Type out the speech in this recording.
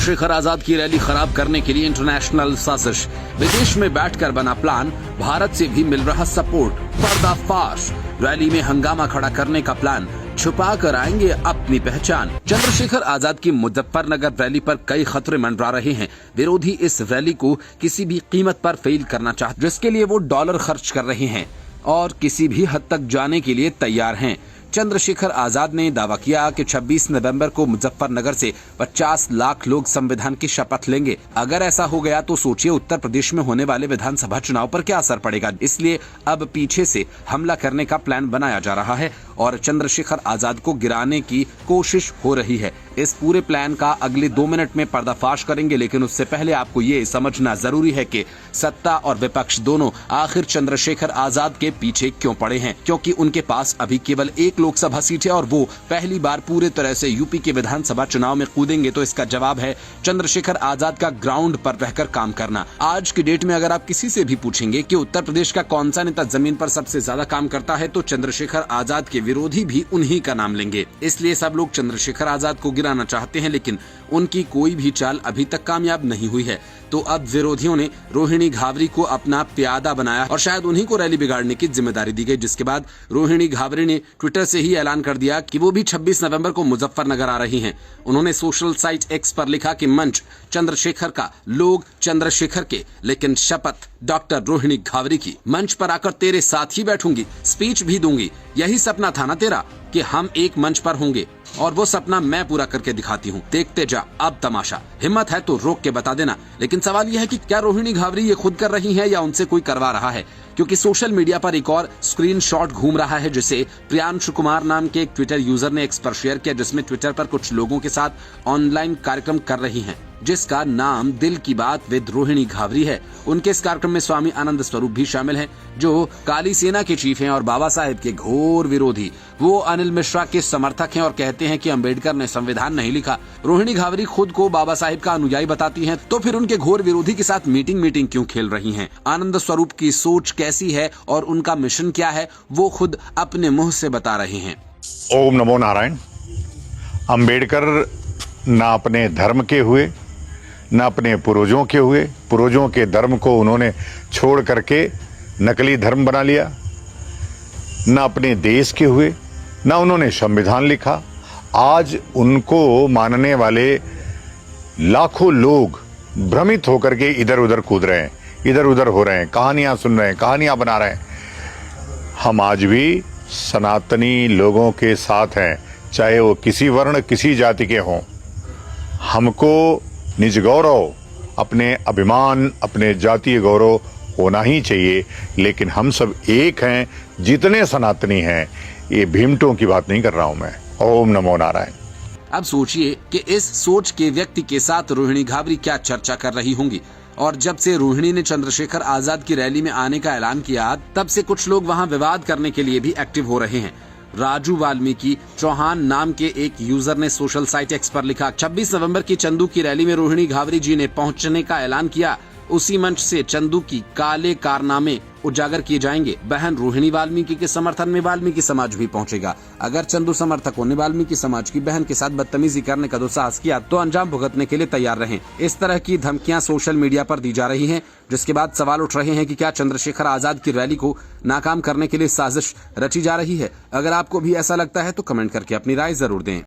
चंद्रशेखर आजाद की रैली खराब करने के लिए इंटरनेशनल साजिश, विदेश में बैठकर बना प्लान, भारत से भी मिल रहा सपोर्ट, पर्दाफाश, रैली में हंगामा खड़ा करने का प्लान, छुपा कर आएंगे अपनी पहचान। चंद्रशेखर आजाद की मुजफ्फरनगर रैली पर कई खतरे मंडरा रहे हैं। विरोधी इस रैली को किसी भी कीमत पर फेल करना चाहते, जिसके लिए वो डॉलर खर्च कर रहे हैं और किसी भी हद तक जाने के लिए तैयार हैं। चंद्रशेखर आजाद ने दावा किया कि 26 नवंबर को मुजफ्फरनगर से 50 लाख लोग संविधान की शपथ लेंगे। अगर ऐसा हो गया तो सोचिए उत्तर प्रदेश में होने वाले विधानसभा चुनाव पर क्या असर पड़ेगा। इसलिए अब पीछे से हमला करने का प्लान बनाया जा रहा है और चंद्रशेखर आजाद को गिराने की कोशिश हो रही है। इस पूरे प्लान का अगले 2 मिनट में पर्दाफाश करेंगे, लेकिन उससे पहले आपको ये समझना जरूरी है कि सत्ता और विपक्ष दोनों आखिर चंद्रशेखर आजाद के पीछे क्यों पड़े हैं। क्योंकि उनके पास अभी केवल 1 लोकसभा सीट है और वो पहली बार पूरे तरह से यूपी के विधानसभा चुनाव में कूदेंगे। तो इसका जवाब है चंद्रशेखर आजाद का ग्राउंड पर रहकर काम करना। आज की डेट में अगर आप किसी से भी पूछेंगे कि उत्तर प्रदेश का कौन सा नेता जमीन पर सबसे ज्यादा काम करता है, तो चंद्रशेखर आजाद के विरोधी भी उन्हीं का नाम लेंगे। इसलिए सब लोग चंद्रशेखर आजाद को गिराना चाहते हैं, लेकिन उनकी कोई भी चाल अभी तक कामयाब नहीं हुई है। तो अब विरोधियों ने रोहिणी घावरी को अपना प्यादा बनाया और शायद उन्हीं को रैली बिगाड़ने की जिम्मेदारी दी गई, जिसके बाद रोहिणी घावरी ने ट्विटर से ही ऐलान कर दिया कि वो भी 26 नवंबर को मुजफ्फरनगर आ रही हैं। उन्होंने सोशल साइट एक्स पर लिखा कि मंच चंद्रशेखर का, लोग चंद्रशेखर के, लेकिन शपथ डॉक्टर रोहिणी घावरी की। मंच पर आकर तेरे साथ ही बैठूंगी, स्पीच भी दूंगी। यही सपना था ना तेरा कि हम एक मंच पर होंगे, और वो सपना मैं पूरा करके दिखाती हूँ। देखते जा अब तमाशा। हिम्मत है तो रोक के बता देना। लेकिन सवाल यह है कि क्या रोहिणी घावरी ये खुद कर रही हैं या उनसे कोई करवा रहा है, क्योंकि सोशल मीडिया पर एक और स्क्रीनशॉट घूम रहा है जिसे प्रियांशु कुमार नाम के एक ट्विटर यूजर ने एक्स पर शेयर किया, जिसमें ट्विटर पर कुछ लोगों के साथ ऑनलाइन कार्यक्रम कर रही हैं, जिसका नाम दिल की बात विद रोहिणी घावरी है। उनके इस कार्यक्रम में स्वामी आनंद स्वरूप भी शामिल हैं, जो काली सेना के चीफ हैं और बाबा साहेब के घोर विरोधी। वो अनिल मिश्रा के समर्थक हैं और कहते हैं कि अंबेडकर ने संविधान नहीं लिखा। रोहिणी घावरी खुद को बाबा साहेब का अनुयायी बताती हैं, तो फिर उनके घोर विरोधी के साथ मीटिंग क्यों खेल रही हैं? आनंद स्वरूप की सोच कैसी है और उनका मिशन क्या है, वो खुद अपने मुंह से बता रहे हैं। ओम नमो नारायण। अंबेडकर ना अपने धर्म के हुए, न अपने पूर्वजों के हुए। पूर्वजों के धर्म को उन्होंने छोड़ करके नकली धर्म बना लिया। न अपने देश के हुए, न उन्होंने संविधान लिखा। आज उनको मानने वाले लाखों लोग भ्रमित होकर के इधर उधर कूद रहे हैं, इधर उधर हो रहे हैं, कहानियां सुन रहे हैं, कहानियां बना रहे हैं। हम आज भी सनातनी लोगों के साथ हैं, चाहे वो किसी वर्ण किसी जाति के हों। हमको निज गौरव, अपने अभिमान, अपने जातीय गौरव होना ही चाहिए, लेकिन हम सब एक हैं, जितने सनातनी हैं। ये भीमटों की बात नहीं कर रहा हूं मैं। ओम नमो नारायण। अब सोचिए कि इस सोच के व्यक्ति के साथ रोहिणी घावरी क्या चर्चा कर रही होंगी। और जब से रोहिणी ने चंद्रशेखर आजाद की रैली में आने का ऐलान किया, तब से कुछ लोग वहां विवाद करने के लिए भी एक्टिव हो रहे हैं। राजू वाल्मीकि चौहान नाम के एक यूजर ने सोशल साइट एक्स पर लिखा, 26 नवंबर की चंदू की रैली में रोहिणी घावरी जी ने पहुंचने का ऐलान किया। उसी मंच से चंदू की काले कारनामे उजागर किए जाएंगे। बहन रोहिणी वाल्मीकि के समर्थन में वाल्मीकि समाज भी पहुंचेगा। अगर चंदू समर्थकों ने वाल्मीकि समाज की बहन के साथ बदतमीजी करने का दुस्साहस किया तो अंजाम भुगतने के लिए तैयार रहें। इस तरह की धमकियां सोशल मीडिया पर दी जा रही हैं, जिसके बाद सवाल उठ रहे हैं कि क्या चंद्रशेखर आजाद की रैली को नाकाम करने के लिए साजिश रची जा रही है। अगर आपको भी ऐसा लगता है तो कमेंट करके अपनी राय जरूर दें।